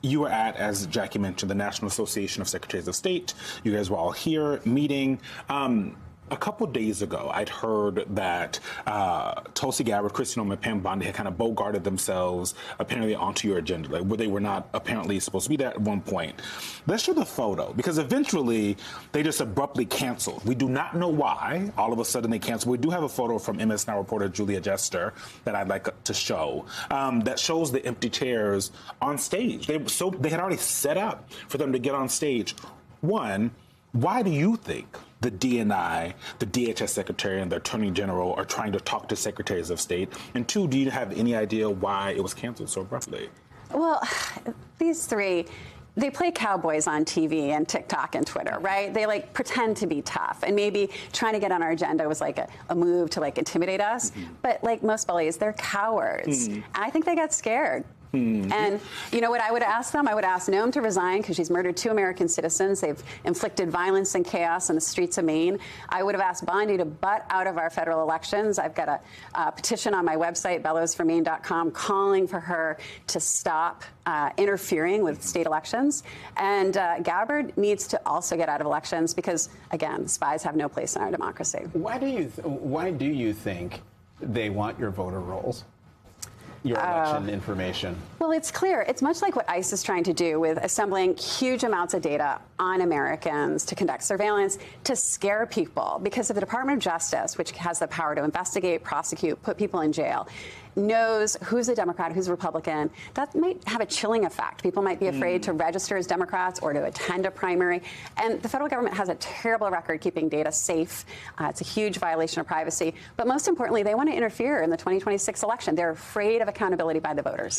You were at, as Jackie mentioned, the National Association of Secretaries of State. You guys were all here meeting. A couple days ago, I'd heard that Tulsi Gabbard, Christine Noem, and Pam Bondi had kind of bogarted themselves apparently onto your agenda, like where they were not apparently supposed to be there at one point. Let's show the photo, because eventually they just abruptly canceled. We do not know why. All of a sudden they canceled. We do have a photo from MS Now reporter Julia Jester that I'd like to show that shows the empty chairs on stage. They had already set up for them to get on stage. One, why do you think the DNI, the DHS Secretary, and the Attorney General are trying to talk to Secretaries of State? And two, do you have any idea why it was canceled so abruptly? Well, these three, they play cowboys on TV and TikTok and Twitter, right? They like pretend to be tough, and maybe trying to get on our agenda was like a move to like intimidate us. But like most bullies, they're cowards. And I think they got scared. And you know what I would ask them? I would ask Noem to resign because she's murdered 2 American citizens. They've inflicted violence and chaos on the streets of Maine. I would have asked Bondi to butt out of our federal elections. I've got a petition on my website, bellowsformaine.com, calling for her to stop interfering with state elections. And Gabbard needs to also get out of elections because, again, spies have no place in our democracy. Why do you think they want your voter rolls? Your election information? Well, it's clear. It's much like what ICE is trying to do with assembling huge amounts of data on Americans to conduct surveillance, to scare people. Because if the Department of Justice, which has the power to investigate, prosecute, put people in jail, knows who's a Democrat, who's a Republican, that might have a chilling effect. People might be afraid to register as Democrats or to attend a primary. And the federal government has a terrible record keeping data safe. It's a huge violation of privacy. But most importantly, they want to interfere in the 2026 election. They're afraid of accountability by the voters.